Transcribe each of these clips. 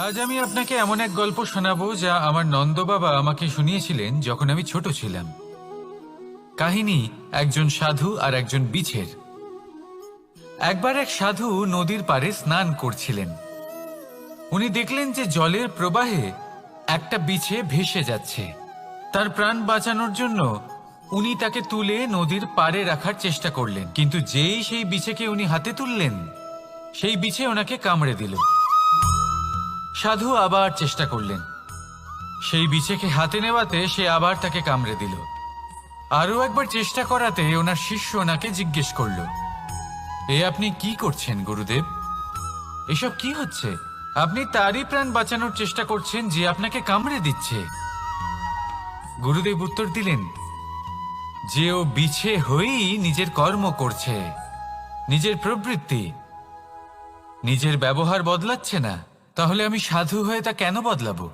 আজ আমি আপনাকে এমন এক গল্প শোনাবো যা আমার নন্দ বাবা আমাকে শুনিয়েছিলেন যখন আমি ছোট ছিলাম। কাহিনী একজন সাধু আর একজন বিছের। একবার এক সাধু নদীর পাড়ে স্নান করছিলেন। উনি দেখলেন যে জলের প্রবাহে একটা বিছে ভেসে যাচ্ছে। তার প্রাণ বাঁচানোর জন্য উনি তাকে তুলে নদীর পাড়ে রাখার চেষ্টা করলেন, কিন্তু যেই সেই বিছেকে উনি হাতে তুললেন, সেই বিছে ওনাকে কামড়ে দিল। সাধু আবার চেষ্টা করলেন, সেই বিছেকে হাতে নেওয়াতে সে আবার তাকে কামড়ে দিল। আরও একবার চেষ্টা করাতে ওনার শিষ্য ওনাকে জিজ্ঞেস করল, এ আপনি কি করছেন গুরুদেব? এসব কি হচ্ছে? আপনি তারই প্রাণ বাঁচানোর চেষ্টা করছেন যে আপনাকে কামড়ে দিচ্ছে। গুরুদেব উত্তর দিলেন যে ও বিছে হয়েই নিজের কর্ম করছে, নিজের প্রবৃত্তি, নিজের ব্যবহার বদলাচ্ছে না। তাহলে আমি সাধু হয়ে তা কেন বদলাবো?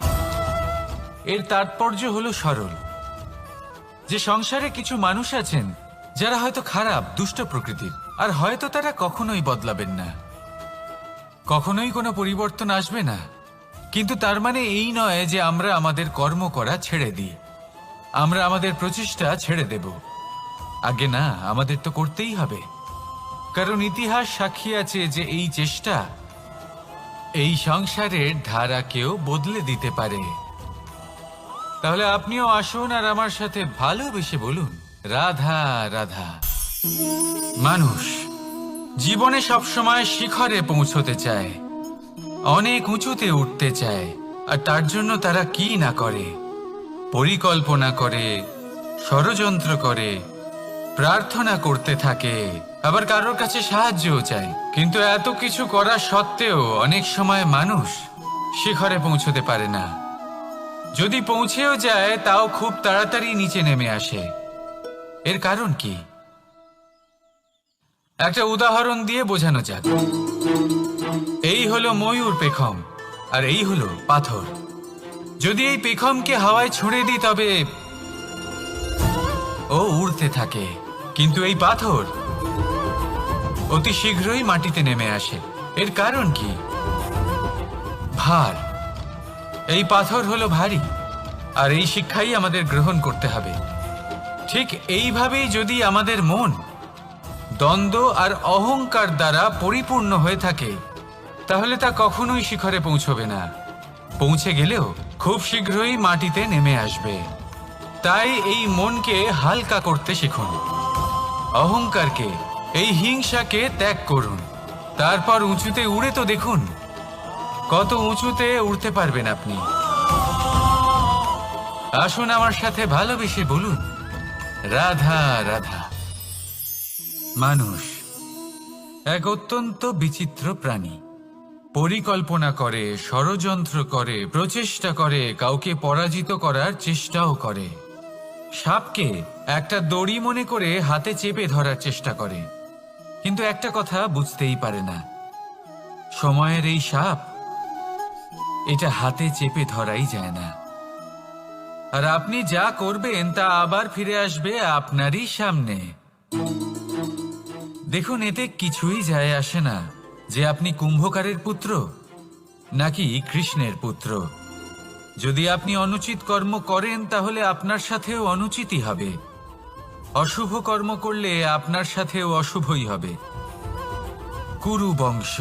এর তাৎপর্য হলো সরল, যে সংসারে কিছু মানুষ আছেন যারা হয়তো খারাপ, দুষ্ট প্রকৃতির, আর হয়তো তারা কখনোই বদলাবেন না, কখনোই কোনো পরিবর্তন আসবে না। কিন্তু তার মানে এই নয় যে আমরা আমাদের কর্ম করা ছেড়ে দিই, আমরা আমাদের প্রচেষ্টা ছেড়ে দেব। আগে না, আমাদের তো করতেই হবে, কারণ ইতিহাস সাক্ষী আছে যে এই চেষ্টা এই সংসারের ধারাকেও বদলে দিতে পারে। তাহলে আপনিও আসুন আর আমার সাথে ভালোবেসে বলুন, রাধা রাধা। মানুষ জীবনে সবসময় শিখরে পৌঁছতে চায়, অনেক উঁচুতে উঠতে চায়, আর তার জন্য তারা কি না করে, পরিকল্পনা করে, ষড়যন্ত্র করে, প্রার্থনা করতে থাকে, আবার কারোর কাছে সাহায্যও চায়। কিন্তু এত কিছু করা সত্ত্বেও অনেক সময় মানুষ শিখরে পৌঁছতে পারে না। যদি পৌঁছেও যায় তাও খুব তাড়াতাড়ি নিচে নেমে আসে। এর কারণ কি? একটা উদাহরণ দিয়ে বোঝানো যাক। এই হলো ময়ূর পেখম, আর এই হলো পাথর। যদি এই পেখমকে হাওয়ায় ছুঁড়ে দিই তবে ও উড়তে থাকে, কিন্তু এই পাথর অতি শীঘ্রই মাটিতে নেমে আসে। এর কারণ কি? ভার। এই পাথর হলো ভারী, আর এই শিক্ষাই আমাদের গ্রহণ করতে হবে। ঠিক এইভাবেই যদি আমাদের মন দ্বন্দ্ব আর অহংকার দ্বারা পরিপূর্ণ হয়ে থাকে, তাহলে তা কখনোই শিখরে পৌঁছবে না। পৌঁছে গেলেও খুব শীঘ্রই মাটিতে নেমে আসবে। তাই এই মনকে হালকা করতে শিখুন, অহংকারকে, এই হিংসাকে ত্যাগ করুন। তারপর উঁচুতে উড়ে তো দেখুন কত উঁচুতে উড়তে পারবেন আপনি। আসুন আমার সাথে ভালোবেসে বলুন, রাধা রাধা। মানুষ এক অত্যন্ত বিচিত্র প্রাণী। পরিকল্পনা করে, ষড়যন্ত্র করে, প্রচেষ্টা করে, কাউকে পরাজিত করার চেষ্টাও করে। সাপকে একটা দড়ি মনে করে হাতে চেপে ধরার চেষ্টা করে, কিন্তু একটা কথা বুঝতেই পারে না, সময়ের এই সাপ, এটা হাতে চেপে ধরাই যায় না। আর আপনি যা করবেন তা আবার ফিরে আসবে আপনারই সামনে। দেখুন, এতে কিছুই যায় আসে না যে আপনি কুম্ভকারের পুত্র নাকি কৃষ্ণের পুত্র। যদি আপনি অনুচিত কর্ম করেন তাহলে আপনার সাথেও অনুচিতই হবে। অশুভ কর্ম করলে আপনার সাথেও অশুভই হবে। কুরু বংশ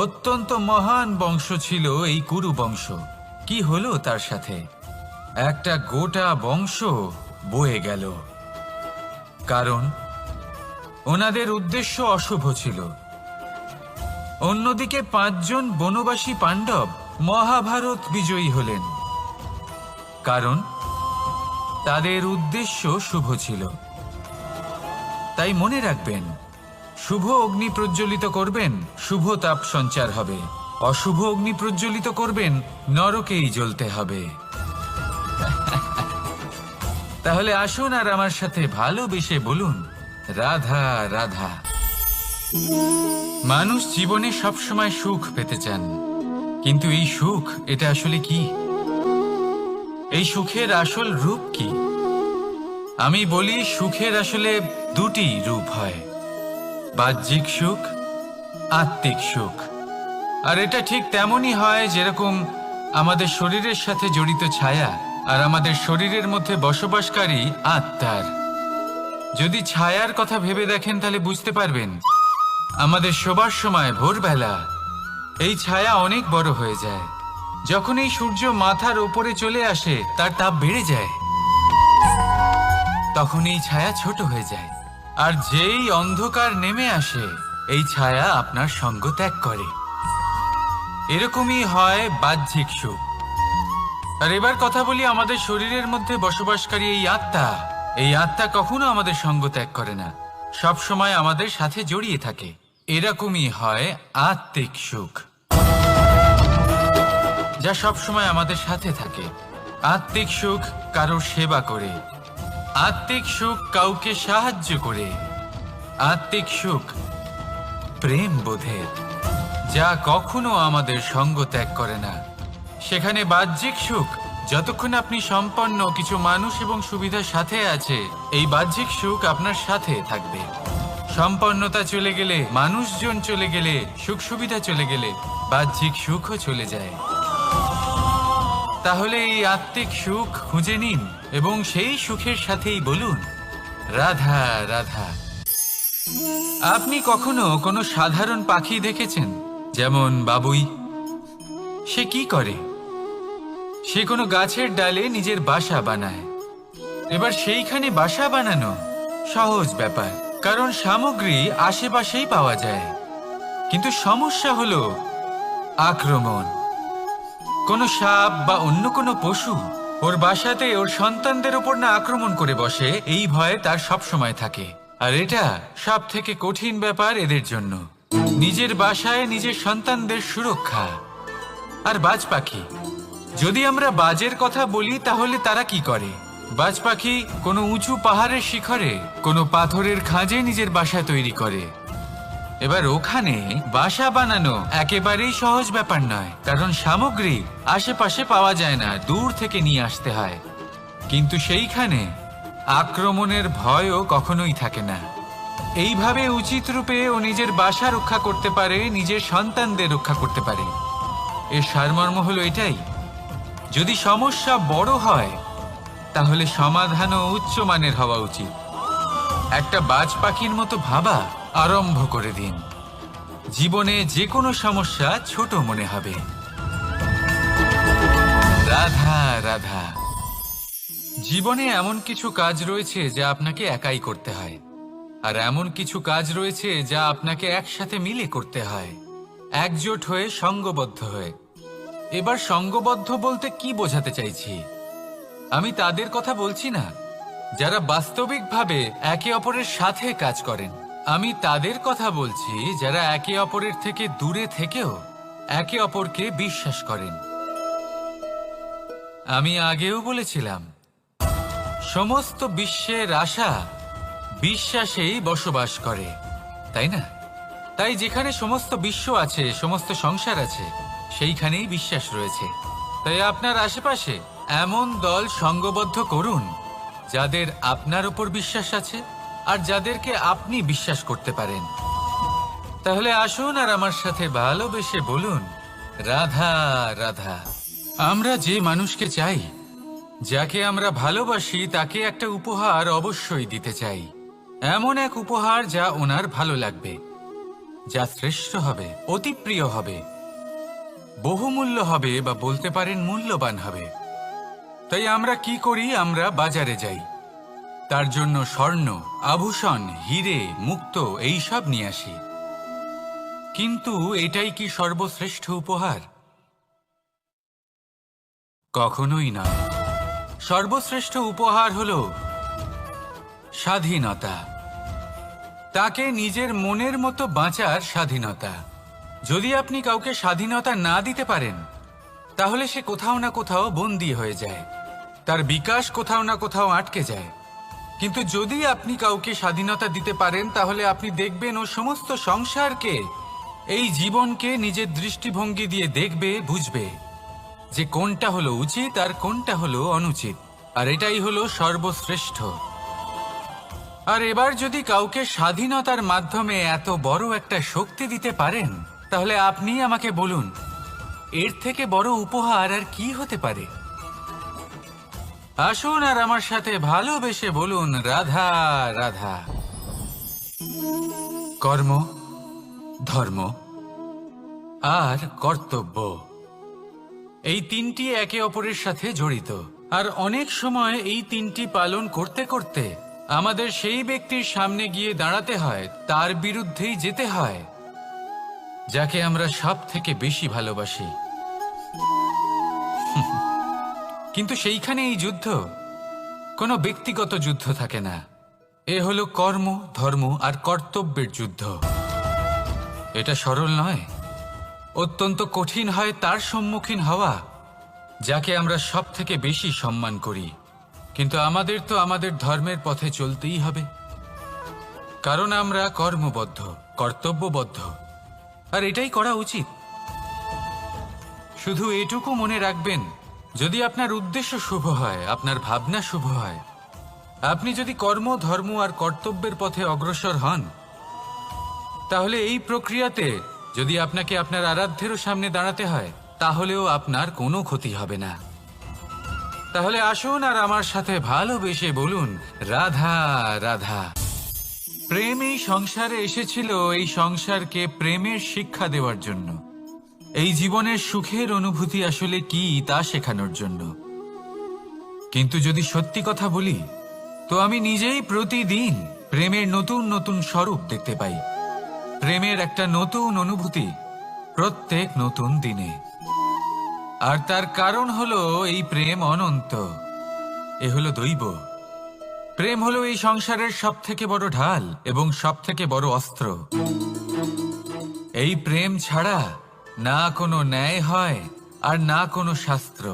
অত্যন্ত মহান বংশ ছিল। এই কুরু বংশ কি হলো তার সাথে? একটা গোটা বংশ বয়ে গেল, কারণ ওনাদের উদ্দেশ্য অশুভ ছিল। অন্যদিকে 5 জন বনবাসী পাণ্ডব মহাভারত বিজয়ী হলেন, কারণ তাদের উদ্দেশ্য শুভ ছিল। তাই মনে রাখবেন, শুভ অগ্নি প্রজ্বলিত করবেন, শুভ তাপ সঞ্চার হবে। অশুভ অগ্নি প্রজ্বলিত করবেন, নরকেই জ্বলতে হবে। তাহলে আসুন আর আমার সাথে ভালোবেসে বলুন, রাধা রাধা। মানুষ জীবনে সবসময় সুখ পেতে চান, কিন্তু এই সুখ, এটা আসলে কি? এই সুখের আসল রূপ কি? আমি বলি, সুখের আসলে 2টি রূপ হয়, বাহ্যিক সুখ, আত্মিক সুখ। আর এটা ঠিক তেমনই হয় যেরকম আমাদের শরীরের সাথে জড়িত ছায়া আর আমাদের শরীরের মধ্যে বসবাসকারী আত্মার। যদি ছায়ার কথা ভেবে দেখেন তাহলে বুঝতে পারবেন আমাদের শোবার সময় ভোরবেলা এই ছায়া অনেক বড় হয়ে যায়। যখন এই সূর্য মাথার ওপরে চলে আসে তার তাপ বেড়ে যায়, তখন এই ছায়া ছোট হয়ে যায়। আর যেই অন্ধকার নেমে আসে এই ছায়া আপনার সঙ্গ ত্যাগ করে। এরকমই হয় বাহ্যিক সুখ। আর এবার কথা বলি আমাদের শরীরের মধ্যে বসবাসকারী এই আত্মা। এই আত্মা কখনো আমাদের সঙ্গ ত্যাগ করে না, সব সময় আমাদের সাথে জড়িয়ে থাকে। এরকমই হয় আত্মিক সুখ, যা সব সময় আমাদের সাথে থাকে। আত্মিক সুখ কারোর সেবা করে, আত্মিক সুখ কাউকে সাহায্য করে, আত্মিক সুখ প্রেম বোধের, যা কখনো আমাদের সঙ্গ ত্যাগ করে না। সেখানে বাহ্যিক সুখ, যতক্ষণ আপনি সম্পন্ন কিছু মানুষ এবং সুবিধার সাথে আছে, এই বাহ্যিক সুখ আপনার সাথে থাকবে। সম্পন্নতা চলে গেলে, মানুষজন চলে গেলে, সুখ সুবিধা চলে গেলে বাহ্যিক সুখও চলে যায়। তাহলে এই আত্মিক সুখ খুঁজে নিন এবং সেই সুখের সাথেই বলুন রাধা রাধা। আপনি কখনো কোনো সাধারণ পাখি দেখেছেন? যেমন বাবুই। সে কি করে? সে কোনো গাছের ডালে নিজের বাসা বানায়। এবার সেইখানে বাসা বানানো সহজ ব্যাপার, কারণ সামগ্রী আশেপাশেই পাওয়া যায়। কিন্তু সমস্যা হলো আক্রমণ। কোনো সাপ বা অন্য কোনো পশু ওর বাসাতে ওর সন্তানদের উপর না আক্রমণ করে বসে, এই ভয় তার সব সময় থাকে। আর এটা সব থেকে কঠিন ব্যাপার এদের জন্য, নিজের বাসায় নিজের সন্তানদের সুরক্ষা। আর বাজ পাখি, যদি আমরা বাজের কথা বলি তাহলে তারা কি করে? বাজ পাখি কোনো উঁচু পাহাড়ের শিখরে কোনো পাথরের খাঁজে নিজের বাসা তৈরি করে। এবার ওখানে বাসা বানানো একেবারেই সহজ ব্যাপার নয়, কারণ সামগ্রী আশেপাশে পাওয়া যায় না, দূর থেকে নিয়ে আসতে হয়। কিন্তু সেইখানে আক্রমণের ভয়ও কখনোই থাকে না। এইভাবে উচিত রূপে ও নিজের বাসা রক্ষা করতে পারে, নিজের সন্তানদের রক্ষা করতে পারে। এর সারমর্ম হলো এটাই, যদি সমস্যা বড় হয় তাহলে সমাধানও উচ্চমানের হওয়া উচিত। একটা বাজ পাখির মতো ভাবা আরম্ভ করে দিন। জীবনে যে কোনো সমস্যা ছোট মনে হবে। রাধা রাধা। জীবনে এমন কিছু কাজ রয়েছে যা আপনাকে একাই করতে হয়, আর এমন কিছু কাজ রয়েছে যা আপনাকে একসাথে মিলে করতে হয়, একজোট হয়ে, সঙ্গবদ্ধ হয়ে। এবার সঙ্গবদ্ধ বলতে কি বোঝাতে চাইছি? আমি তাদের কথা বলছি না যারা বাস্তবিকভাবে একে অপরের সাথে কাজ করেন। আমি তাদের কথা বলছি যারা একে অপরের থেকে দূরে থেকেও একে অপরকে বিশ্বাস করেন। আমি আগেও বলেছিলাম, সমস্ত বিশ্বের আশা বিশ্বাসেই বসবাস করে, তাই না? তাই যেখানে সমস্ত বিশ্ব আছে, সমস্ত সংসার আছে, সেইখানেই বিশ্বাস রয়েছে। তাই আপনার আশেপাশে এমন দল সঙ্গবদ্ধ করুন যাদের আপনার উপর বিশ্বাস আছে আর যাদেরকে আপনি বিশ্বাস করতে পারেন। তাহলে আসুন আর আমার সাথে ভালোবেসে বলুন রাধা রাধা। আমরা যে মানুষকে চাই, যাকে আমরা ভালোবাসি, তাকে একটা উপহার অবশ্যই দিতে চাই। এমন এক উপহার যা ওনার ভালো লাগবে, যা শ্রেষ্ঠ হবে, অতি প্রিয় হবে, বহুমূল্য হবে, বা বলতে পারেন মূল্যবান হবে। তাই আমরা কি করি? আমরা বাজারে যাই, তার জন্য স্বর্ণ, আভূষণ, হিরে, মুক্ত এইসব নিয়ে আসি। কিন্তু এটাই কি সর্বশ্রেষ্ঠ উপহার? কখনোই নয়। সর্বশ্রেষ্ঠ উপহার হলো স্বাধীনতা, তাকে নিজের মনের মতো বাঁচার স্বাধীনতা। যদি আপনি কাউকে স্বাধীনতা না দিতে পারেন, তাহলে সে কোথাও না কোথাও বন্দী হয়ে যায়, তার বিকাশ কোথাও না কোথাও আটকে যায়। কিন্তু যদি আপনি কাউকে স্বাধীনতা দিতে পারেন, তাহলে আপনি দেখবেন ও সমস্ত সংসারকে, এই জীবনকে নিজের দৃষ্টিভঙ্গি দিয়ে দেখবে, বুঝবে যে কোনটা হলো উচিত আর কোনটা হলো অনুচিত। আর এটাই হলো সর্বশ্রেষ্ঠ। আর এবার যদি কাউকে স্বাধীনতার মাধ্যমে এত বড় একটা শক্তি দিতে পারেন, তাহলে আপনি আমাকে বলুন, এর থেকে বড় উপহার আর কি হতে পারে? আসুন আর আমার সাথে ভালোবেসে বলুন, রাধা রাধা। কর্ম, ধর্ম আর কর্তব্য, এই তিনটি একে অপরের সাথে জড়িত। আর অনেক সময় এই তিনটি পালন করতে করতে আমাদের সেই ব্যক্তির সামনে গিয়ে দাঁড়াতে হয়, তার বিরুদ্ধেই যেতে হয়, যাকে আমরা সব থেকে বেশি ভালোবাসি। কিন্তু সেইখানে এই যুদ্ধ কোনো ব্যক্তিগত যুদ্ধ থাকে না। এ হলো কর্ম, ধর্ম আর কর্তব্যের যুদ্ধ। এটা সরল নয়, অত্যন্ত কঠিন হয় তার সম্মুখীন হওয়া যাকে আমরা সব থেকে বেশি সম্মান করি। কিন্তু আমাদের তো আমাদের ধর্মের পথে চলতেই হবে, কারণ আমরা কর্মবদ্ধ, কর্তব্যবদ্ধ, আর এটাই করা উচিত। শুধু এটুকু মনে রাখবেন, যদি আপনার উদ্দেশ্য শুভ হয়, আপনার ভাবনা শুভ হয়, আপনি যদি কর্ম, ধর্ম আর কর্তব্যের পথে অগ্রসর হন, তাহলে এই প্রক্রিয়াতে যদি আপনাকে আপনার আরাধ্যেরও সামনে দাঁড়াতে হয়, তাহলেও আপনার কোনো ক্ষতি হবে না। তাহলে আসুন আর আমার সাথে ভালোবেসে বলুন, রাধা রাধা। প্রেম এই সংসারে এসেছিল এই সংসারকে প্রেমের শিক্ষা দেওয়ার জন্য, এই জীবনের সুখের অনুভূতি আসলে কি তা শেখানোর জন্য। কিন্তু যদি সত্যি কথা বলি, তো আমি নিজেই প্রতিদিন প্রেমের নতুন নতুন স্বরূপ দেখতে পাই, প্রেমের একটা নতুন অনুভূতি প্রত্যেক নতুন দিনে। আর তার কারণ হলো এই প্রেম অনন্ত, এ হলো দৈব। প্রেম হলো এই সংসারের সব থেকে বড় ঢাল এবং সব থেকে বড় অস্ত্র। এই প্রেম ছাড়া না কোনো ন্যায় হয় আর না কোনো শাস্ত্র,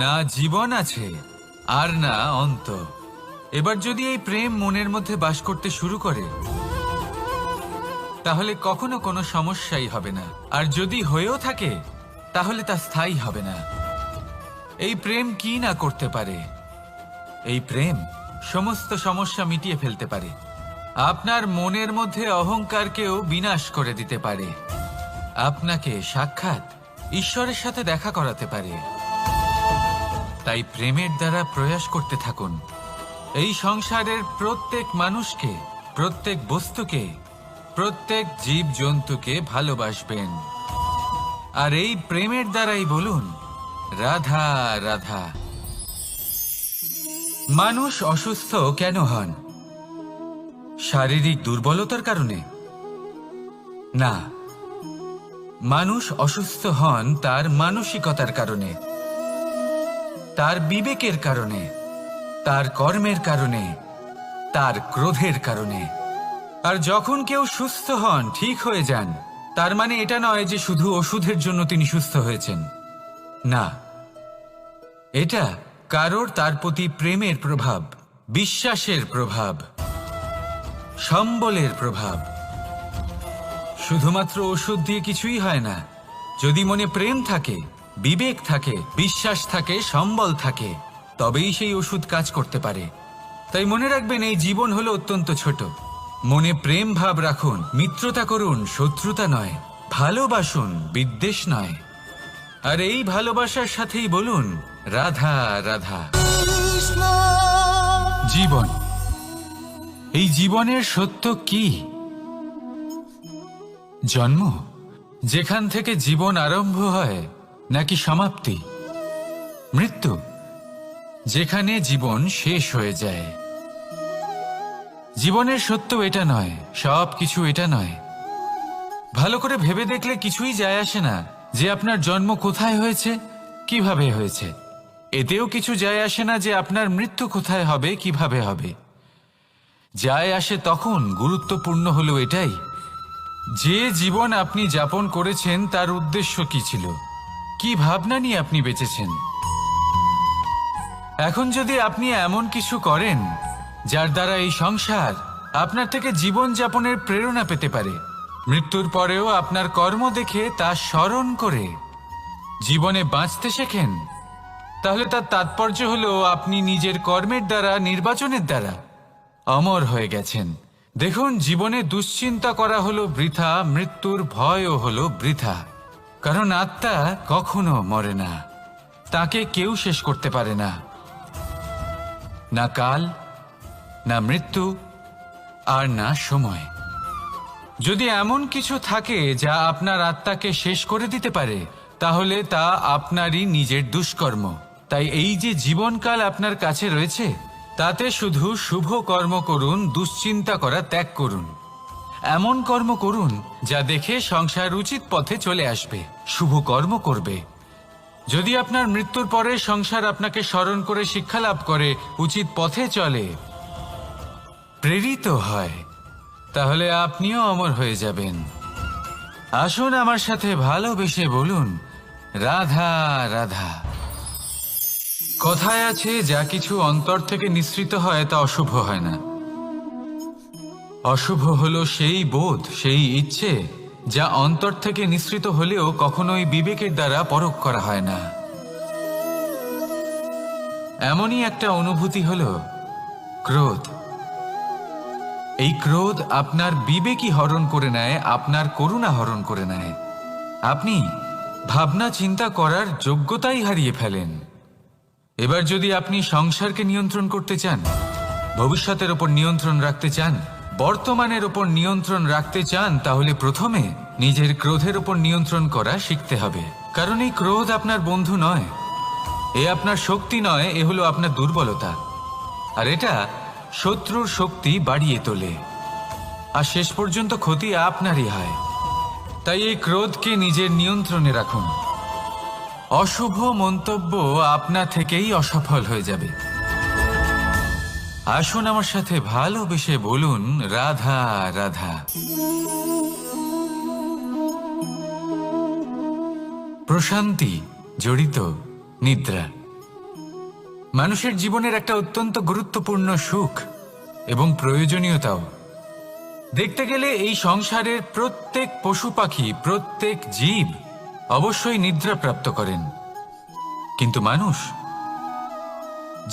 না জীবন আছে আর না অন্ত। এবার যদি এই প্রেম মনের মধ্যে বাস করতে শুরু করে, তাহলে কখনো কোনো সমস্যাই হবে না। আর যদি হয়েও থাকে, তাহলে তা স্থায়ী হবে না। এই প্রেম কি না করতে পারে? এই প্রেম সমস্ত সমস্যা মিটিয়ে ফেলতে পারে, আপনার মনের মধ্যে অহংকারকেও বিনাশ করে দিতে পারে, আপনাকে সাক্ষাৎ ঈশ্বরের সাথে দেখা করাতে পারে। তাই প্রেমের দ্বারা প্রয়াস করতে থাকুন, এই সংসারের প্রত্যেক মানুষকে, প্রত্যেক বস্তুকে, প্রত্যেক জীব জন্তুকে ভালোবাসবেন। আর এই প্রেমের দ্বারাই বলুন, রাধা রাধা। মানুষ অসুস্থ কেন হন? শারীরিক দুর্বলতার কারণে? না, মানুষ অসুস্থ হন তার মানসিকতার কারণে, তার বিবেকের কারণে, তার কর্মের কারণে, তার ক্রোধের কারণে। আর যখন কেউ সুস্থ হন, ঠিক হয়ে যান, তার মানে এটা নয় যে শুধু ওষুধের জন্য তিনি সুস্থ হয়েছেন। না, এটা কারোর তার প্রতি প্রেমের প্রভাব, বিশ্বাসের প্রভাব, সম্বলের প্রভাব। শুধুমাত্র ওষুধ দিয়ে কিছুই হয় না। যদি মনে প্রেম থাকে, বিবেক থাকে, বিশ্বাস থাকে, সম্বল থাকে, তবেই সেই ওষুধ কাজ করতে পারে। তাই মনে রাখবেন, এই জীবন হলো অত্যন্ত ছোট। মনে প্রেম ভাব রাখুন, মিত্রতা করুন, শত্রুতা নয়, ভালোবাসুন, বিদ্বেষ নয়। আর এই ভালোবাসার সাথেই বলুন, রাধা রাধা। জীবন, এই জীবনের সত্য কি? জন্ম, যেখান থেকে জীবন আরম্ভ হয়, নাকি সমাপ্তি? মৃত্যু, যেখানে জীবন শেষ হয়ে যায়। জীবনের সত্য এটা নয়, সব কিছু এটা নয়। ভালো করে ভেবে দেখলে কিছুই যায় আসে না যে আপনার জন্ম কোথায় হয়েছে, কিভাবে হয়েছে। এতেও কিছু যায় আসে না যে আপনার মৃত্যু কোথায় হবে, কিভাবে হবে। যায় আসে তখন, গুরুত্বপূর্ণ হলো এটাই যে জীবন আপনি যাপন করেছেন তার উদ্দেশ্য কি ছিল, কি ভাবনা নিয়ে আপনি বেঁচেছেন। এখন যদি আপনি এমন কিছু করেন যার দ্বারা এই সংসার আপনার থেকে জীবন যাপনের প্রেরণা পেতে পারে, মৃত্যুর পরেও আপনার কর্ম দেখে তা স্মরণ করে জীবনে বাঁচতে শেখেন, তাহলে তার তাৎপর্য হলো আপনি নিজের কর্মের দ্বারা, নির্বাচনের দ্বারা অমর হয়ে গেছেন, দেখুন, জীবনে দুশ্চিন্তা করা হলো বৃথা, মৃত্যুর ভয়ও হলো বৃথা। কারণ আত্মা কখনো মরে না, তাকে কেউ শেষ করতে পারে না, না কাল, না মৃত্যু, আর না সময়। যদি এমন কিছু থাকে যা আপনার আত্মাকে শেষ করে দিতে পারে, তাহলে তা আপনারই নিজের দুষ্কর্ম। তাই এই যে জীবনকাল আপনার কাছে রয়েছে, তাতে শুধু শুভ কর্ম করুন, দুশ্চিন্তা করা ত্যাগ করুন। এমন কর্ম করুন যা দেখে সংসার উচিত পথে চলে আসবে, শুভ কর্ম করবে। যদি আপনার মৃত্যুর পরে সংসার আপনাকে স্মরণ করে শিক্ষা লাভ করে, উচিত পথে চলে, প্রেরিত হয়, তাহলে আপনিও অমর হয়ে যাবেন। আসুন আমার সাথে ভালোবেসে বলুন, রাধা রাধা। কথায় আছে, যা কিছু অন্তর থেকে নিঃসৃত হয় তা অশুভ হয় না। অশুভ হলো সেই বোধ, সেই ইচ্ছে যা অন্তর থেকে নিঃসৃত হলেও কখনোই বিবেকের দ্বারা পরখ করা হয় না। এমনই একটা অনুভূতি হলো ক্রোধ। এই ক্রোধ আপনার বিবেকই হরণ করে নেয়, আপনার করুণা হরণ করে নেয়। আপনি ভাবনা চিন্তা করার যোগ্যতাই হারিয়ে ফেলেন। এবার যদি আপনি সংসারকে নিয়ন্ত্রণ করতে চান, ভবিষ্যতের ওপর নিয়ন্ত্রণ রাখতে চান, বর্তমানের ওপর নিয়ন্ত্রণ রাখতে চান, তাহলে প্রথমে নিজের ক্রোধের ওপর নিয়ন্ত্রণ করা শিখতে হবে। কারণ এই ক্রোধ আপনার বন্ধু নয়, এ আপনার শক্তি নয়, এ হলো আপনার দুর্বলতা। আর এটা শত্রুর শক্তি বাড়িয়ে তোলে, আর শেষ পর্যন্ত ক্ষতি আপনারই হয়। তাই এই ক্রোধকে নিজের নিয়ন্ত্রণে রাখুন। অশুভ মন্তব্য আপনা থেকেই অসফল হয়ে যাবে। আসুন আমার সাথে ভালোবেসে বলুন, রাধা রাধা। প্রশান্তি জড়িত নিদ্রা মানুষের জীবনের একটা অত্যন্ত গুরুত্বপূর্ণ সুখ এবং প্রয়োজনীয়তাও। দেখতে গেলে এই সংসারের প্রত্যেক পশু পাখি, প্রত্যেক জীব অবশ্যই নিদ্রা প্রাপ্ত করেন, কিন্তু মানুষ,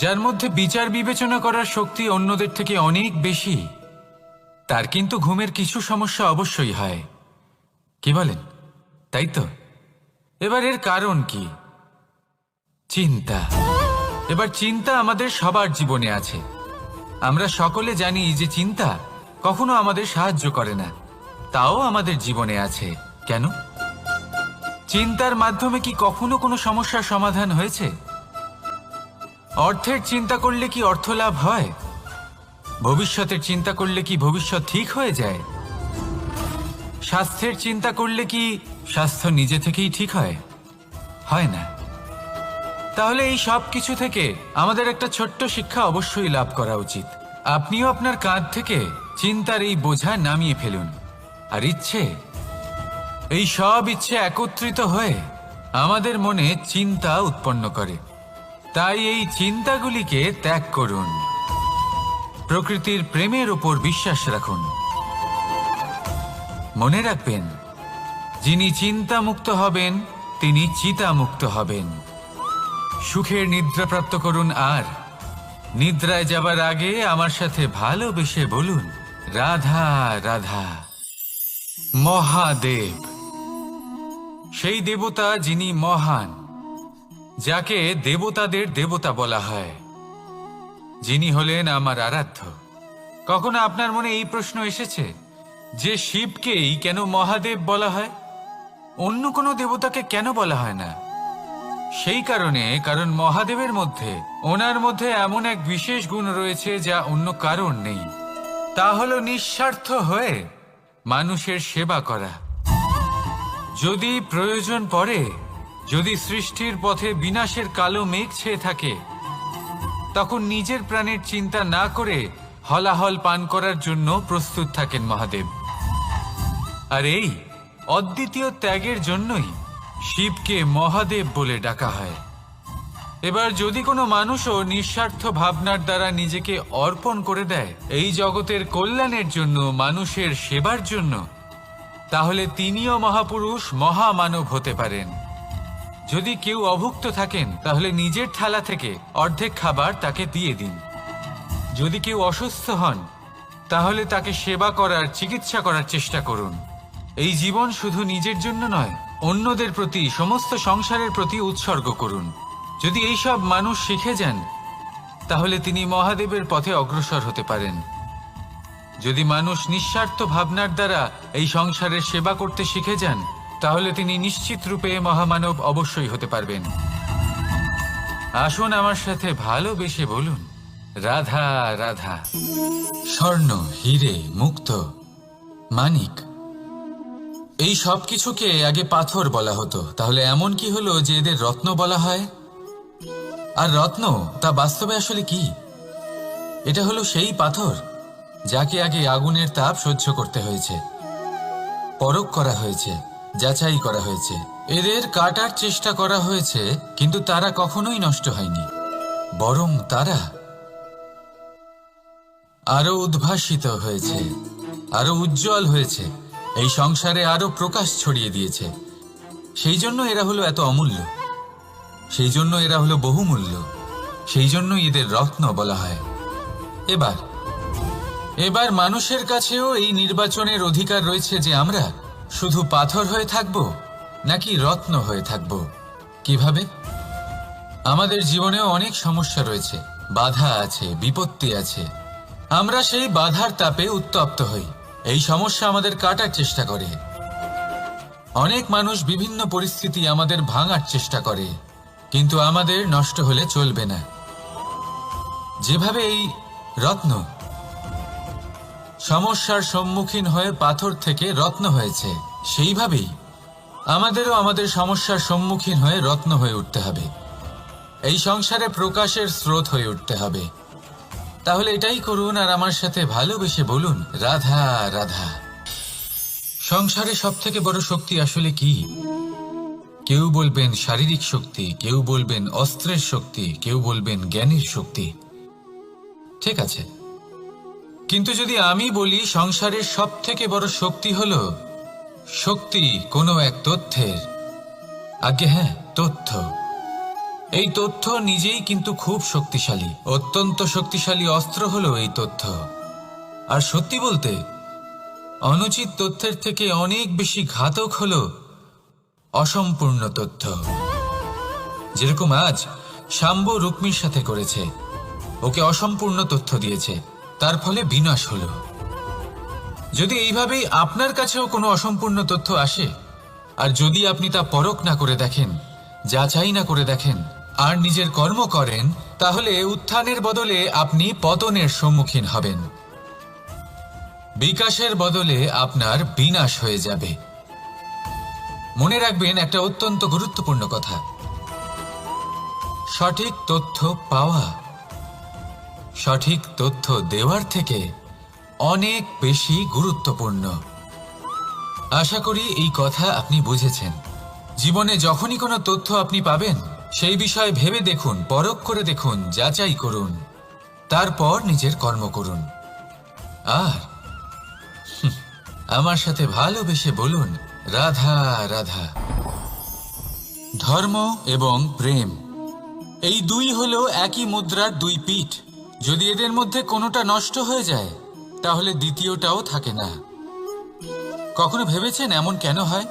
যার মধ্যে বিচার বিবেচনা করার শক্তি অন্যদের থেকে অনেক বেশি, তার কিন্তু ঘুমের কিছু সমস্যা অবশ্যই হয়। কি বলেন, তাই তো? এবার এর কারণ কি? চিন্তা। এবার চিন্তা আমাদের সবার জীবনে আছে। আমরা সকলে জানি যে চিন্তা কখনো আমাদের সাহায্য করে না, তাও আমাদের জীবনে আছে। কেন? চিন্তার মাধ্যমে কি কখনো কোনো সমস্যার সমাধান হয়েছে? অর্থের চিন্তা করলে কি অর্থ লাভ হয়? ভবিষ্যতের চিন্তা করলে কি ভবিষ্যৎ ঠিক হয়ে যায়? স্বাস্থ্যের চিন্তা করলে কি স্বাস্থ্য নিজে থেকেই ঠিক হয়? হয় না। তাহলে এই সব কিছু থেকে আমাদের একটা ছোট্ট শিক্ষা অবশ্যই লাভ করা উচিত। আপনিও আপনার কাঁধ থেকে চিন্তার এই বোঝা নামিয়ে ফেলুন। আর ইচ্ছে, এই সব ইচ্ছে একত্রিত হয়ে আমাদের মনে চিন্তা উৎপন্ন করে। তাই এই চিন্তাগুলিকে ত্যাগ করুন। প্রকৃতির প্রেমের উপর বিশ্বাস রাখুন। মনে রাখবেন, যিনি চিন্তা মুক্ত হবেন তিনি চিতা মুক্ত হবেন। সুখের নিদ্রা প্রাপ্ত করুন, আর নিদ্রায় যাবার আগে আমার সাথে ভালোবেসে বলুন, রাধা রাধা। মহাদেব সেই দেবতা যিনি মহান, যাকে দেবতাদের দেবতা বলা হয়, যিনি হলেন আমার আরাধ্য। কখনো আপনার মনে এই প্রশ্ন এসেছে যে শিবকেই কেন মহাদেব বলা হয়, অন্য কোনো দেবতাকে কেন বলা হয় না? সেই কারণে, কারণ মহাদেবের মধ্যে, ওনার মধ্যে এমন এক বিশেষ গুণ রয়েছে যা অন্য কারণ নেই। তা হলো নিঃস্বার্থ হয়ে মানুষের সেবা করা। যদি প্রয়োজন পড়ে, যদি সৃষ্টির পথে বিনাশের কালো মেঘ ছেয়ে থাকে, তখন নিজের প্রাণের চিন্তা না করে হলাহল পান করার জন্য প্রস্তুত থাকেন মহাদেব। আর এই অদ্বিতীয় ত্যাগের জন্যই শিবকে মহাদেব বলে ডাকা হয়। এবার যদি কোনো মানুষও নিঃস্বার্থ ভাবনার দ্বারা নিজেকে অর্পণ করে দেয় এই জগতের কল্যাণের জন্য, মানুষের সেবার জন্য, তাহলে তিনিও মহাপুরুষ, মহামানব হতে পারেন। যদি কেউ অভুক্ত থাকেন, তাহলে নিজের থালা থেকে অর্ধেক খাবার তাকে দিয়ে দিন। যদি কেউ অসুস্থ হন, তাহলে তাকে সেবা করার, চিকিৎসা করার চেষ্টা করুন। এই জীবন শুধু নিজের জন্য নয়, অন্যদের প্রতি, সমস্ত সংসারের প্রতি উৎসর্গ করুন। যদি এই সব মানুষ শিখে যান, তাহলে তিনি মহাদেবের পথে অগ্রসর হতে পারেন। যদি মানুষ নিঃস্বার্থ ভাবনার দ্বারা এই সংসারের সেবা করতে শিখে যান, তাহলে তিনি নিশ্চিত রূপে মহামানব অবশ্যই হতে পারবেন। আসুন আমার সাথে ভালোবেসে বলুন, রাধা রাধা। স্বর্ণ, হিরে, মুক্ত, মানিক, এই সব কিছুকে আগে পাথর বলা হতো। তাহলে এমন কি হলো যে এদের রত্ন বলা হয়? আর রত্ন তা বাস্তবে আসলে কি? এটা হলো সেই পাথর যাকে আগে আগুনের তাপ সহ্য করতে হয়েছে, পরখ করা হয়েছে, যাচাই করা হয়েছে, এদের কাটার চেষ্টা করা হয়েছে, কিন্তু তারা কখনোই নষ্ট হয়নি, বরং তারা আরো উদ্ভাসিত হয়েছে, আরো উজ্জ্বল হয়েছে, এই সংসারে আরো প্রকাশ ছড়িয়ে দিয়েছে। সেই জন্য এরা হলো এত অমূল্য, সেই জন্য এরা হলো বহুমূল্য, সেই জন্য এদের রত্ন বলা হয়। এবার মানুষের কাছেও এই নির্বাচনের অধিকার রয়েছে যে আমরা শুধু পাথর হয়ে থাকব নাকি রত্ন হয়ে থাকব। কিভাবে? আমাদের জীবনেও অনেক সমস্যা রয়েছে, বাধা আছে, বিপত্তি আছে। আমরা সেই বাধার তাপে উত্তপ্ত হই, এই সমস্যা আমাদের কাটার চেষ্টা করে। অনেক মানুষ বিভিন্ন পরিস্থিতি আমাদের ভাঙার চেষ্টা করে, কিন্তু আমাদের নষ্ট হলে চলবে না। যেভাবে এই রত্ন সমস্যার সম্মুখীন হয়ে পাথর থেকে রত্ন হয়েছে, সেইভাবেই আমাদেরও আমাদের সমস্যার সম্মুখীন হয়ে রত্ন হয়ে উঠতে হবে, এই সংসারে প্রকাশের স্রোত হয়ে উঠতে হবে। তাহলে এটাই করুন আর আমার সাথে ভালোবেসে বলুন, রাধা রাধা। সংসারে সব থেকে বড় শক্তি আসলে কি? কেউ বলবেন শারীরিক শক্তি, কেউ বলবেন অস্ত্রের শক্তি, কেউ বলবেন জ্ঞানের শক্তি। ঠিক আছে, কিন্তু যদি আমি বলি সংসারের সব থেকে বড় শক্তি হলো শক্তি কোনো এক তথ্যের, আগে হ্যাঁ, তথ্য। এই তথ্য নিজেই কিন্তু খুব শক্তিশালী, অত্যন্ত শক্তিশালী অস্ত্র হলো এই তথ্য। আর সত্যি বলতে অনুচিত তথ্যের থেকে অনেক বেশি ঘাতক হলো অসম্পূর্ণ তথ্য। যেরকম আজ শাম্ব রুক্মির সাথে করেছে, ওকে অসম্পূর্ণ তথ্য দিয়েছে, তার ফলে বিনাশ হলো। যদি এইভাবেই আপনার কাছেও কোনো অসম্পূর্ণ তথ্য আসে, আর যদি আপনি তা পরখ না করে দেখেন, যাচাই না করে দেখেন, আর নিজের কর্ম করেন, তাহলে উত্থানের বদলে আপনি পতনের সম্মুখীন হবেন, বিকাশের বদলে আপনার বিনাশ হয়ে যাবে। মনে রাখবেন একটা অত্যন্ত গুরুত্বপূর্ণ কথা, সঠিক তথ্য পাওয়া সঠিক তথ্য দেওয়ার থেকে অনেক বেশি গুরুত্বপূর্ণ। আশা করি এই কথা আপনি বুঝেছেন। জীবনে যখনই কোনো তথ্য আপনি পাবেন, সেই বিষয়ে ভেবে দেখুন, পরখ করে দেখুন, যাচাই করুন, তারপর নিজের কর্ম করুন। আর আমার সাথে ভালোবেসে বলুন, রাধা রাধা। ধর্ম এবং প্রেম, এই দুই হলো একই মুদ্রার দুই পিঠ। যদি এদের মধ্যে কোনোটা নষ্ট হয়ে যায়, তাহলে দ্বিতীয়টাও থাকে না। কখনো ভেবেছেন এমন কেন হয়?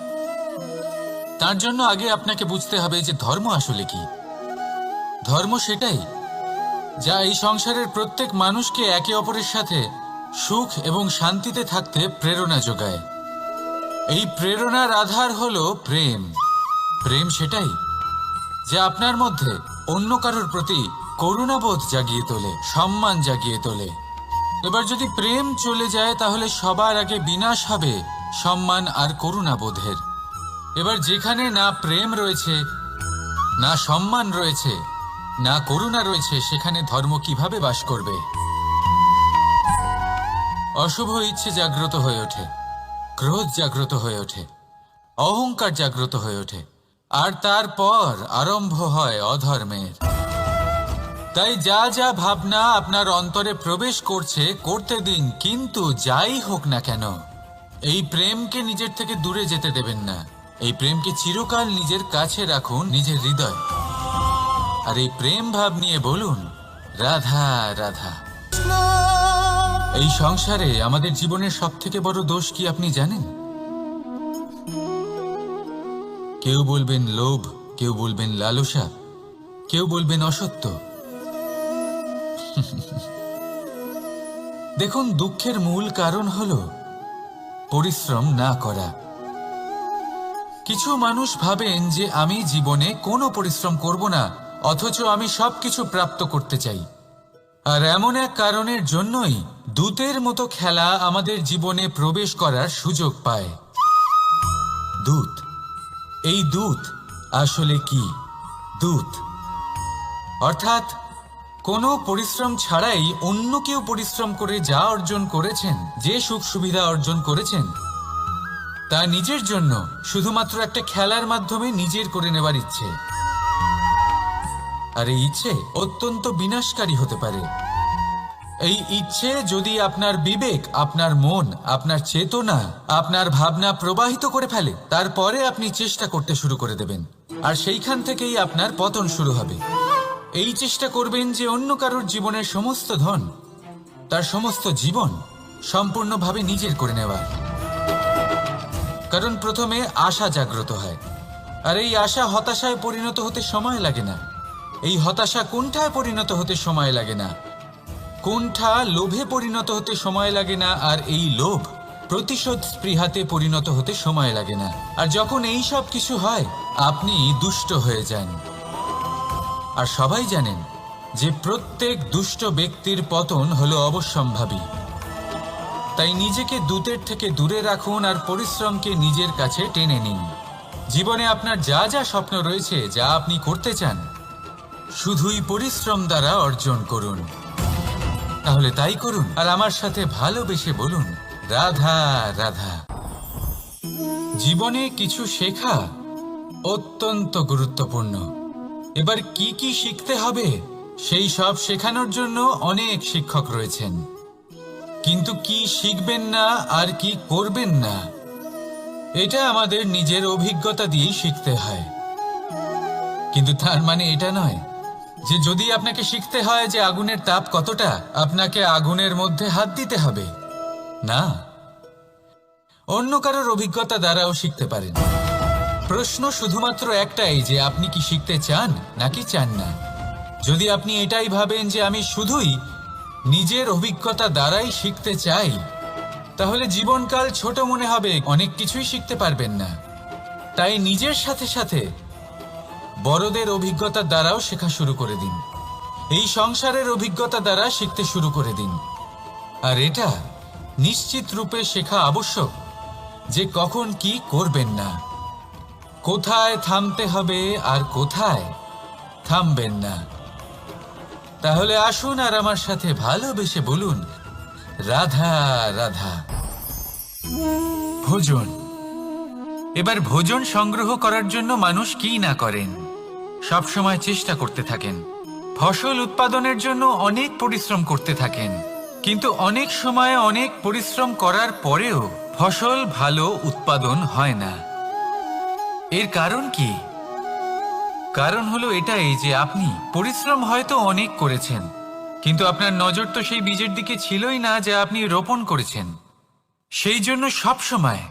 তার জন্য আগে আপনাকে বুঝতে হবে যে ধর্ম আসলে কি। ধর্ম সেটাই যা এই সংসারের প্রত্যেক মানুষকে একে অপরের সাথে সুখ এবং শান্তিতে থাকতে প্রেরণা যোগায়। এই প্রেরণার আধার হলো প্রেম। প্রেম সেটাই যা আপনার মধ্যে অন্য কারোর প্রতি করুণাবোধ জাগিয়ে তোলে, সম্মান জাগিয়ে তোলে। এবার যদি প্রেম চলে যায়, তাহলে সবার আগে বিনাশ হবে সম্মান আর করুণাবোধের। এবার যেখানে না প্রেম রয়েছে, না সম্মান রয়েছে, না করুণা রয়েছে, সেখানে ধর্ম কিভাবে বাস করবে? অশুভ ইচ্ছে জাগ্রত হয়ে ওঠে, ক্রোধ জাগ্রত হয়ে ওঠে, অহংকার জাগ্রত হয়ে ওঠে, আর তারপর আরম্ভ হয় অধর্মের। তাই যা যা ভাবনা আপনার অন্তরে প্রবেশ করছে, করতে দিন, কিন্তু যাই হোক না কেন, এই প্রেমকে নিজের থেকে দূরে যেতে দেবেন না। এই প্রেমকে চিরকাল নিজের কাছে রাখুন, নিজের হৃদয়। আর এই প্রেম ভাব নিয়ে বলুন, রাধা রাধা। এই সংসারে আমাদের জীবনের সবথেকে বড় দোষ কি আপনি জানেন? কেউ বলবেন লোভ, কেউ বলবেন লালসা, কেউ বলবেন অসত্য। দেখুন, দুঃখের মূল কারণ হলো পরিশ্রম না করা। কিছু মানুষ ভাবেন যে আমি জীবনে কোনো পরিশ্রম করব না, অথচ আমি সবকিছু প্রাপ্ত করতে চাই। আর এমন এক কারণের জন্যই দূতের মতো খেলা আমাদের জীবনে প্রবেশ করার সুযোগ পায়। দূত। এই দূত আসলে কি? দূত অর্থাৎ কোনো পরিশ্রম ছাড়াই অন্য কেউ পরিশ্রম করে যা অর্জন করেছেন, যে সুখ সুবিধা অর্জন করেছেন, তা নিজের জন্য শুধুমাত্র একটা খেলার মাধ্যমে নিজের করে নেবার ইচ্ছে। আর এই ইচ্ছে অত্যন্ত বিনাশকারী হতে পারে। এই ইচ্ছে যদি আপনার বিবেক, আপনার মন, আপনার চেতনা, আপনার ভাবনা প্রবাহিত করে ফেলে, তারপরে আপনি চেষ্টা করতে শুরু করে দেবেন, আর সেইখান থেকেই আপনার পতন শুরু হবে। এই চেষ্টা করবেন যে অন্য কারোর জীবনের সমস্ত ধন, তার সমস্ত জীবন সম্পূর্ণভাবে নিজের করে নেওয়ার। কারণ প্রথমে আশা জাগ্রত হয়, আর এই আশা হতাশায় পরিণত হতে সময় লাগে না। এই হতাশা কুণ্ঠায় পরিণত হতে সময় লাগে না, কুণ্ঠা লোভে পরিণত হতে সময় লাগে না, আর এই লোভ প্রতিশোধ স্পৃহাতে পরিণত হতে সময় লাগে না। আর যখন এই সব কিছু হয়, আপনি দুষ্ট হয়ে যান। আর সবাই জানেন যে প্রত্যেক দুষ্ট ব্যক্তির পতন হলো অবশ্যম্ভাবী। তাই নিজেকে দূতের থেকে দূরে রাখুন আর পরিশ্রমকে নিজের কাছে টেনে নিন। জীবনে আপনার যা যা স্বপ্ন রয়েছে, যা আপনি করতে চান, শুধুই পরিশ্রম দ্বারা অর্জন করুন। তাহলে তাই করুন, আর আমার সাথে ভালোবেসে বলুন, রাধা রাধা। জীবনে কিছু শেখা অত্যন্ত গুরুত্বপূর্ণ। এবার কি কি শিখতে হবে, সেই সব শেখানোর জন্য অনেক শিক্ষক রয়েছেন, কিন্তু কি শিখবেন না আর কি করবেন না, এটা আমাদের নিজের অভিজ্ঞতা দিয়েই শিখতে হয়। কিন্তু তার মানে এটা নয় যে যদি আপনাকে শিখতে হয় যে আগুনের তাপ কতটা, আপনাকে আগুনের মধ্যে হাত দিতে হবে। না, অন্য কারোর অভিজ্ঞতা দ্বারাও শিখতে পারেন। প্রশ্ন শুধুমাত্র একটাই যে আপনি কি শিখতে চান নাকি চান না। যদি আপনি এটাই ভাবেন যে আমি শুধুই নিজের অভিজ্ঞতা দ্বারাই শিখতে চাই, তাহলে জীবনকাল ছোট মনে হবে, অনেক কিছুই শিখতে পারবেন না। তাই নিজের সাথে সাথে বড়দের অভিজ্ঞতা দ্বারাও শেখা শুরু করে দিন। এই সংসারের অভিজ্ঞতা দ্বারা শিখতে শুরু করে দিন। আর এটা নিশ্চিত রূপে শেখা আবশ্যক যে কখন কি করবেন না, কোথায় থামতে হবে আর কোথায় থামবেন না। তাহলে আসুন আর আমার সাথে ভালোবেসে বলুন, রাধা রাধা। ভোজন। এবার ভোজন সংগ্রহ করার জন্য মানুষ কি না করেন, সবসময় চেষ্টা করতে থাকেন। ফসল উৎপাদনের জন্য অনেক পরিশ্রম করতে থাকেন, কিন্তু অনেক সময় অনেক পরিশ্রম করার পরেও ফসল ভালো উৎপাদন হয় না। এর কারণ কি? কারণ হলো এটাই যে আপনি পরিশ্রম হয়তো অনেক করেছেন, কিন্তু আপনার নজর তো সেই বীজের দিকে ছিলই না যা আপনি রোপণ করেছেন। সেই জন্য সবসময়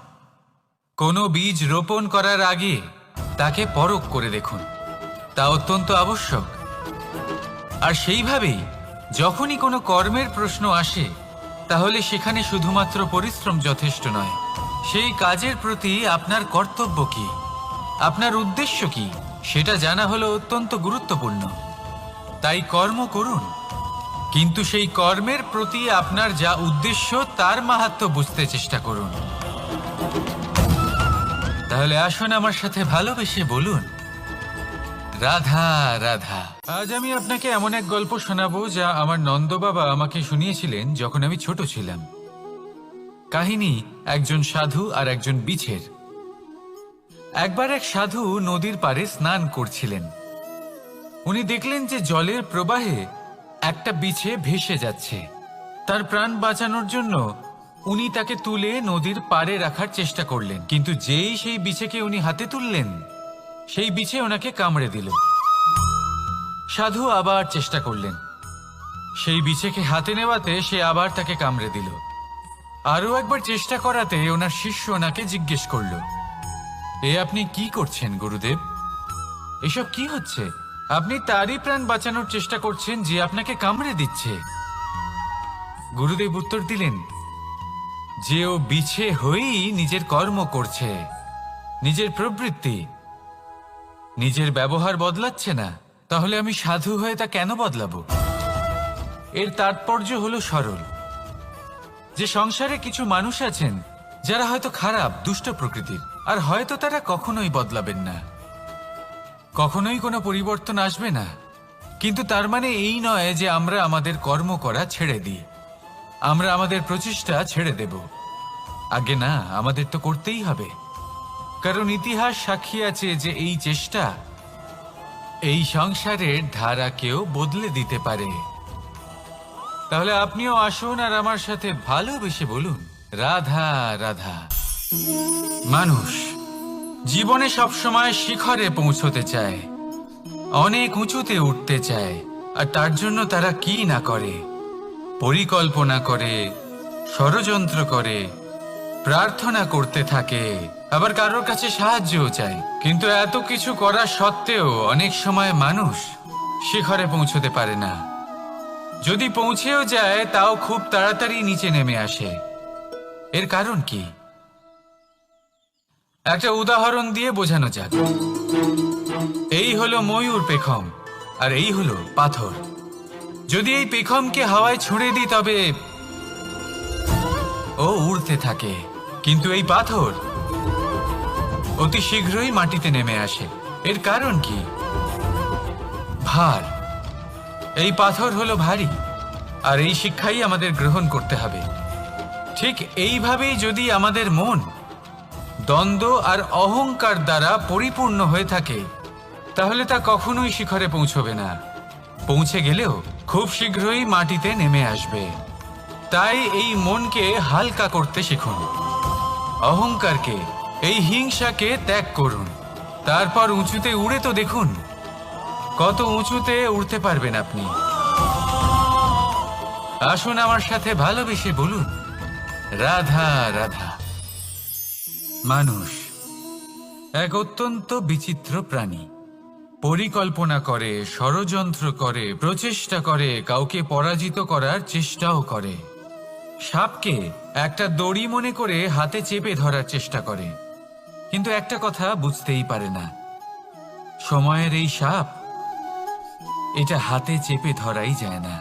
কোনো বীজ রোপণ করার আগে তাকে পরখ করে দেখুন, তা অত্যন্ত আবশ্যক। আর সেইভাবেই যখনই কোনো কর্মের প্রশ্ন আসে, তাহলে সেখানে শুধুমাত্র পরিশ্রম যথেষ্ট নয়। সেই কাজের প্রতি আপনার কর্তব্য কি, আপনার উদ্দেশ্য কি, সেটা জানা হলো অত্যন্ত গুরুত্বপূর্ণ। তাই কর্ম করুন, কিন্তু সেই কর্মের প্রতি আপনার যা উদ্দেশ্য তার মাহাত্ম্য বুঝতে চেষ্টা করুন। তাহলে আসুন আমার সাথে ভালোবেসে বলুন, রাধা রাধা। আজ আমি আপনাকে এমন এক গল্প শোনাবো যা আমার নন্দ বাবা আমাকে শুনিয়েছিলেন যখন আমি ছোট ছিলাম। কাহিনী একজন সাধু আর একজন বিছের। একবার এক সাধু নদীর পাড়ে স্নান করছিলেন। উনি দেখলেন যে জলের প্রবাহে একটা বিছে ভেসে যাচ্ছে। তার প্রাণ বাঁচানোর জন্য উনি তাকে তুলে নদীর পাড়ে রাখার চেষ্টা করলেন, কিন্তু যেই সেই বিছেকে উনি হাতে তুললেন, সেই বিছে ওনাকে কামড়ে দিল। সাধু আবার চেষ্টা করলেন, সেই বিছেকে হাতে নেওয়াতে সে আবার তাকে কামড়ে দিল। আরও একবার চেষ্টা করাতে ওনার শিষ্য ওনাকে জিজ্ঞেস করল, এ আপনি কি করছেন গুরুদেব? এসব কি হচ্ছে? আপনি তারই প্রাণ বাঁচানোর চেষ্টা করছেন যে আপনাকে কামড়ে দিচ্ছে। গুরুদেব উত্তর দিলেন যে ও বিছে হয়েই নিজের কর্ম করছে, নিজের প্রবৃত্তি, নিজের ব্যবহার বদলাচ্ছে না। তাহলে আমি সাধু হয়ে তা কেন বদলাবো? এর তাৎপর্য হলো সরল, যে সংসারে কিছু মানুষ আছেন যারা হয়তো খারাপ, দুষ্ট প্রকৃতির, আর হয়তো তারা কখনোই বদলাবেন না, কখনোই কোনো পরিবর্তন আসবে না। কিন্তু তার মানে এই নয় যে আমরা আমাদের কর্ম করা ছেড়ে দিই, আমরা আমাদের প্রচেষ্টা ছেড়ে দেব। আগে না, আমাদের তো করতেই হবে, কারণ ইতিহাস সাক্ষী আছে যে এই চেষ্টা এই সংসারের ধারাকেও বদলে দিতে পারে। তাহলে আপনিও আসুন আর আমার সাথে ভালোবেসে বলুন, রাধা রাধা। মানুষ জীবনে সবসময় শিখরে পৌঁছতে চায়, অনেক উঁচুতে উঠতে চায়, আর তার জন্য তারা কি না করে, পরিকল্পনা করে, ষড়যন্ত্র করে, প্রার্থনা করতে থাকে, আবার কারোর কাছে সাহায্যও চায়। কিন্তু এত কিছু করা সত্ত্বেও অনেক সময় মানুষ শিখরে পৌঁছতে পারে না। যদি পৌঁছেও যায় তাও খুব তাড়াতাড়ি নিচে নেমে আসে। এর কারণ কি? একটা উদাহরণ দিয়ে বোঝানো যাক। এই হলো ময়ূর পেখম, আর এই হলো পাথর। যদি এই পেখমকে হাওয়ায় ছুঁড়ে দিই তবে ও উড়তে থাকে, কিন্তু এই পাথর অতি শীঘ্রই মাটিতে নেমে আসে। এর কারণ কি? ভার। এই পাথর হলো ভারী, আর এই শিক্ষাই আমাদের গ্রহণ করতে হবে। ঠিক এইভাবেই যদি আমাদের মন দ্বন্দ্ব আর অহংকার দ্বারা পরিপূর্ণ হয়ে থাকে, তাহলে তা কখনোই শিখরে পৌঁছবে না। পৌঁছে গেলেও খুব শীঘ্রই মাটিতে নেমে আসবে। তাই এই মনকে হালকা করতে শিখুন, অহংকারকে, এই হিংসাকে ত্যাগ করুন। তারপর উঁচুতে উড়ে তো দেখুন কত উঁচুতে উড়তে পারবেন আপনি। আসুন আমার সাথে ভালোবেসে বলুন, রাধা রাধা। মানুষ এক অত্যন্ত বিচিত্র প্রাণী। পরিকল্পনা করে, ষড়যন্ত্র করে, প্রচেষ্টা করে, কাউকে পরাজিত করার চেষ্টাও করে। সাপকে একটা দড়ি মনে করে হাতে চেপে ধরার চেষ্টা করে, কিন্তু একটা কথা বুঝতেই পারে না, সময়ের এই সাপ, এটা হাতে চেপে ধরাই যায় না।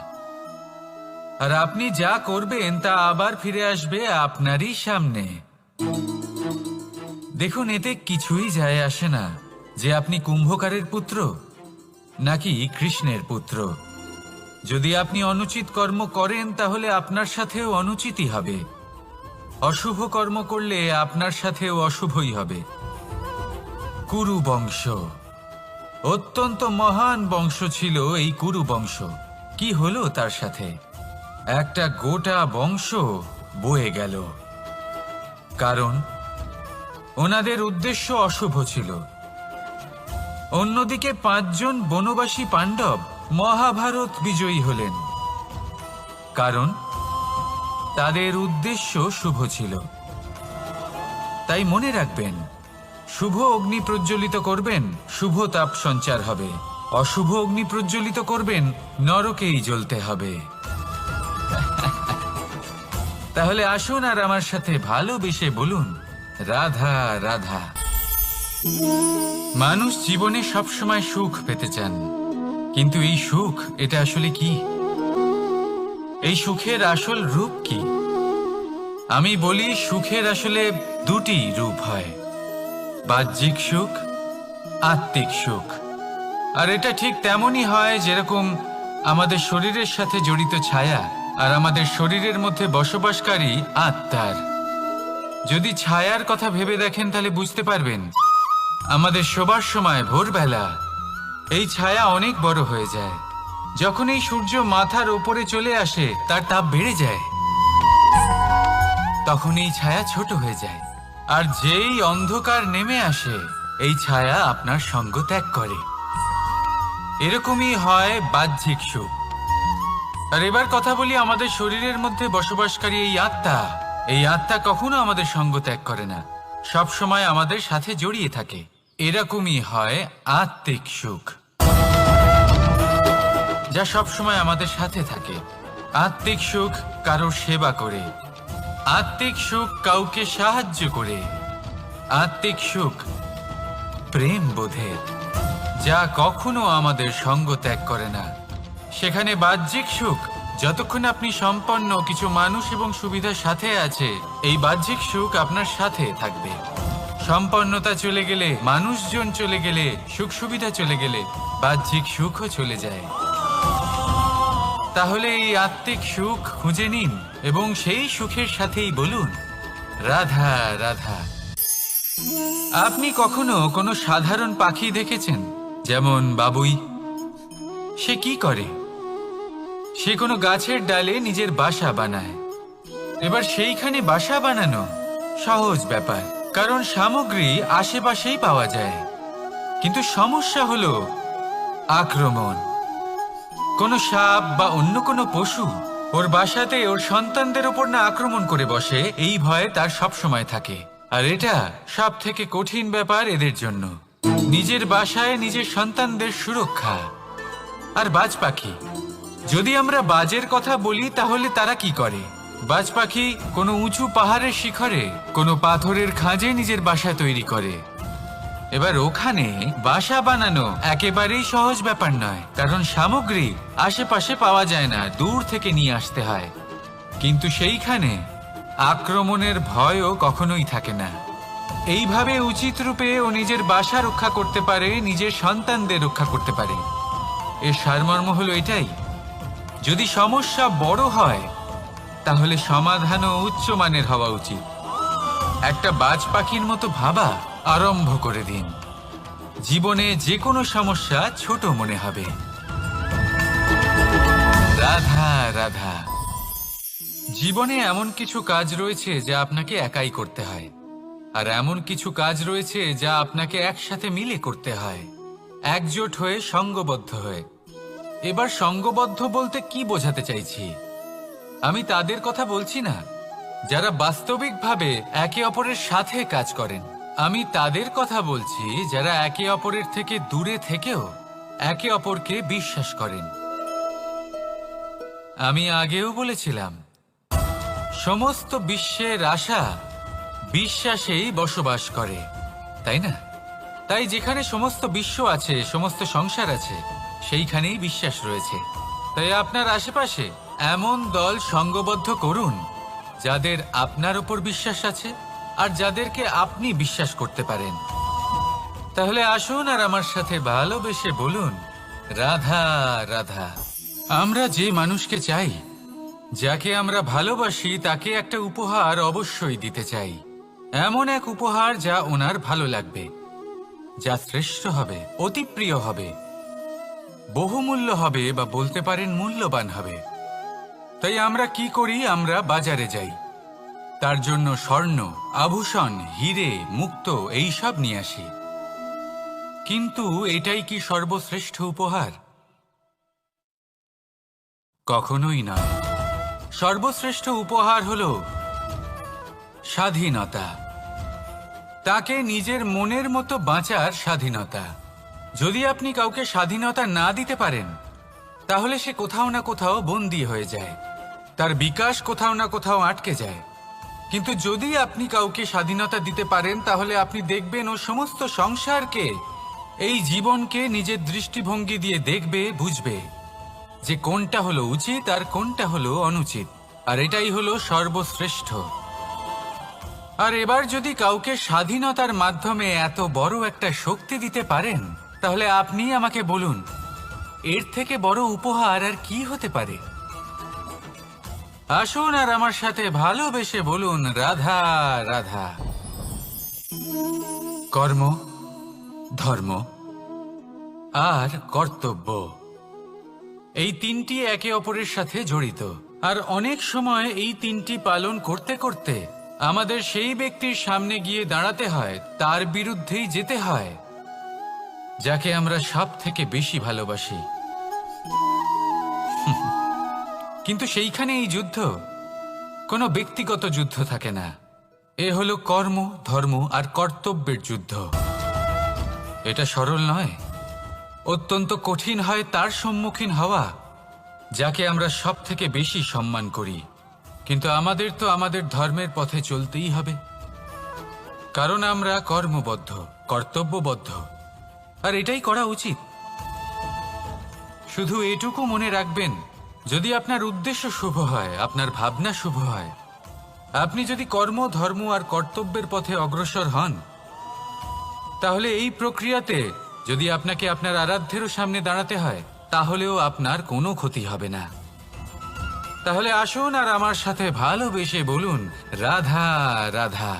আর আপনি যা করবেন তা আবার ফিরে আসবে আপনারই সামনে। দেখুন, এতে কিছুই যায় আসে না যে আপনি কুম্ভকারের পুত্র নাকি কৃষ্ণের পুত্র। যদি আপনি অনুচিত কর্ম করেন তাহলে আপনার সাথেও অনুচিতই হবে। অশুভ কর্ম করলে আপনার সাথেও অশুভই হবে। কুরু বংশ অত্যন্ত মহান বংশ ছিল। এই কুরু বংশ কি হলো তার সাথে? একটা গোটা বংশ বয়ে গেল, কারণ ওনাদের উদ্দেশ্য অশুভ ছিল। অন্যদিকে 5 জন বনবাসী পাণ্ডব মহাভারত বিজয়ী হলেন, কারণ তাদের উদ্দেশ্য শুভ ছিল। তাই মনে রাখবেন, শুভ অগ্নি প্রজ্বলিত করবেন, শুভ তাপ সঞ্চার হবে। অশুভ অগ্নি প্রজ্বলিত করবেন, নরকেই জ্বলতে হবে। তাহলে আসুন আর আমার সাথে ভালোবেসে বলুন, রাধা রাধা। মানুষ জীবনে সবসময় সুখ পেতে চান, কিন্তু এই সুখ, এটা আসলে কি? এই সুখের আসল রূপ কি? আমি বলি, সুখের আসলে 2টি রূপ হয়, বাহ্যিক সুখ, আত্মিক সুখ। আর এটা ঠিক তেমনই হয় যেরকম আমাদের শরীরের সাথে জড়িত ছায়া আর আমাদের শরীরের মধ্যে বসবাসকারী আত্মার। যদি ছায়ার কথা ভেবে দেখেন তাহলে বুঝতে পারবেন, আমাদের শোবার সময় ভোরবেলা এই ছায়া অনেক বড় হয়ে যায়। যখন এই সূর্য মাথার ওপরে চলে আসে, তার তাপ বেড়ে যায়, তখন এই ছায়া ছোট হয়ে যায়। আর যেই অন্ধকার নেমে আসে, এই ছায়া আপনার সঙ্গ ত্যাগ করে। এরকমই হয় বাহ্যিক সুখ। আর এবার কথা বলি আমাদের শরীরের মধ্যে বসবাসকারী এই আত্মা। এই আত্মা কখনো আমাদের সঙ্গ ত্যাগ করে না, সব সময় আমাদের সাথে জড়িয়ে থাকে। এরকমই হয় আত্মিক সুখ, যা সব সময় আমাদের সাথে থাকে। আত্মিক সুখ কারোর সেবা করে, আত্মিক সুখ কাউকে সাহায্য করে, আত্মিক সুখ প্রেম বোধের, যা কখনো আমাদের সঙ্গ ত্যাগ করে না। সেখানে বাহ্যিক সুখ, যতক্ষণ আপনি সম্পন্ন কিছু মানুষ এবং সুবিধার সাথে আছে, এই বাহ্যিক সুখ আপনার সাথে থাকবে। সম্পন্নতা চলে গেলে, মানুষজন চলে গেলে, সুখ সুবিধা চলে গেলে বাহ্যিক সুখও চলে যায়। তাহলে এই আত্মিক সুখ খুঁজে নিন এবং সেই সুখের সাথেই বলুন রাধা রাধা। আপনি কখনো কোনো সাধারণ পাখি দেখেছেন? যেমন বাবুই। সে কি করে? সে কোনো গাছের ডালে নিজের বাসা বানায়। এবার সেইখানে বাসা বানানো সহজ ব্যাপার, কারণ সামগ্রী আশেপাশেই পাওয়া যায়। কিন্তু সমস্যা হলো আক্রমণ। কোনো সাপ বা অন্য কোনো পশু ওর বাসাতে ওর সন্তানদের উপর না আক্রমণ করে বসে, এই ভয়ে তার সব সময় থাকে। আর এটা সব থেকে কঠিন ব্যাপার এদের জন্য, নিজের বাসায় নিজের সন্তানদের সুরক্ষা। আর বাজ পাখি, যদি আমরা বাজের কথা বলি তাহলে তারা কি করে? বাজ পাখি কোনো উঁচু পাহাড়ের শিখরে, কোনো পাথরের খাঁজে নিজের বাসা তৈরি করে। এবার ওখানে বাসা বানানো একেবারেই সহজ ব্যাপার নয়, কারণ সামগ্রী আশেপাশে পাওয়া যায় না, দূর থেকে নিয়ে আসতে হয়। কিন্তু সেইখানে আক্রমণের ভয়ও কখনোই থাকে না। এইভাবে উচিত রূপে ও নিজের বাসা রক্ষা করতে পারে, নিজের সন্তানদের রক্ষা করতে পারে। এর সারমর্ম হলো এটাই, যদি সমস্যা বড় হয় তাহলে সমাধানও উচ্চমানের হওয়া উচিত। একটা বাজ পাখির মতো ভাবা আরম্ভ করে দিন। জীবনে যে কোনো সমস্যা ছোট মনে হবে। রাধা রাধা। জীবনে এমন কিছু কাজ রয়েছে যা আপনাকে একাই করতে হয়, আর এমন কিছু কাজ রয়েছে যা আপনাকে একসাথে মিলে করতে হয়, একজোট হয়ে, সঙ্গবদ্ধ হয়ে। এবার সঙ্গবদ্ধ বলতে কি বোঝাতে চাইছি? আমি তাদের কথা বলছি না যারা বাস্তবিকভাবে একে অপরের সাথে কাজ করেন। আমি তাদের কথা বলছি যারা একে অপরের থেকে দূরে থেকেও একে অপরকে বিশ্বাস করেন। আমি আগেও বলেছিলাম, সমস্ত বিশ্বের আশা বিশ্বাসেই বসবাস করে, তাই না? তাই যেখানে সমস্ত বিশ্ব আছে, সমস্ত সংসার আছে, সেইখানেই বিশ্বাস রয়েছে। তাই আপনার আশেপাশে এমন দল সঙ্গবদ্ধ করুন যাদের আপনার উপর বিশ্বাস আছে আর যাদেরকে আপনি বিশ্বাস করতে পারেন। তাহলে আসুন আর আমার সাথে ভালোবেসে বলুন রাধা রাধা। আমরা যে মানুষকে চাই, যাকে আমরা ভালোবাসি, তাকে একটা উপহার অবশ্যই দিতে চাই। এমন এক উপহার যা ওনার ভালো লাগবে, যা শ্রেষ্ঠ হবে, অতি প্রিয় হবে, বহুমূল্য হবে, বা বলতে পারেন মূল্যবান হবে। তাই আমরা কি করি? আমরা বাজারে যাই, তার জন্য স্বর্ণ, আভূষণ, হিরে, মুক্ত এইসব নিয়ে আসি। কিন্তু এটাই কি সর্বশ্রেষ্ঠ উপহার? কখনোই নয়। সর্বশ্রেষ্ঠ উপহার হলো স্বাধীনতা, তাকে নিজের মনের মতো বাঁচার স্বাধীনতা। যদি আপনি কাউকে স্বাধীনতা না দিতে পারেন, তাহলে সে কোথাও না কোথাও বন্দী হয়ে যায়, তার বিকাশ কোথাও না কোথাও আটকে যায়। কিন্তু যদি আপনি কাউকে স্বাধীনতা দিতে পারেন, তাহলে আপনি দেখবেন ও সমস্ত সংসারকে, এই জীবনকে নিজের দৃষ্টিভঙ্গি দিয়ে দেখবে, বুঝবে যে কোনটা হলো উচিত আর কোনটা হলো অনুচিত। আর এটাই হলো সর্বশ্রেষ্ঠ। আর এবার যদি কাউকে স্বাধীনতার মাধ্যমে এত বড় একটা শক্তি দিতে পারেন, তাহলে আপনি আমাকে বলুন এর থেকে বড় উপহার আর কি হতে পারে? আসুন আর আমার সাথে ভালোবেসে বলুন রাধা রাধা। কর্ম, ধর্ম আর কর্তব্য, এই তিনটি একে অপরের সাথে জড়িত। আর অনেক সময় এই তিনটি পালন করতে করতে আমাদের সেই ব্যক্তির সামনে গিয়ে দাঁড়াতে হয়, তার বিরুদ্ধেই যেতে হয়, যাকে আমরা সব থেকে বেশি ভালোবাসি। কিন্তু সেইখানে এই যুদ্ধ কোনো ব্যক্তিগত যুদ্ধ থাকে না। এ হলো কর্ম, ধর্ম আর কর্তব্যের যুদ্ধ। এটা সরল নয়, অত্যন্ত কঠিন হয় তার সম্মুখীন হওয়া যাকে আমরা সব থেকে বেশি সম্মান করি। কিন্তু আমাদের তো আমাদের ধর্মের পথে চলতেই হবে, কারণ আমরা কর্মবদ্ধ, কর্তব্যবদ্ধ, আর এটাই করা উচিত। শুধু এটুকু মনে রাখবেন, যদি আপনার উদ্দেশ্য শুভ হয়, আপনার ভাবনা শুভ হয়, আপনি যদি কর্ম, ধর্ম আর কর্তব্যের পথে অগ্রসর হন, তাহলে এই প্রক্রিয়াতে যদি আপনাকে আপনার আরাধ্যেরও সামনে দাঁড়াতে হয়, তাহলেও আপনার কোনো ক্ষতি হবে না। তাহলে আসুন আর আমার সাথে ভালোবেসে বলুন, রাধা রাধা।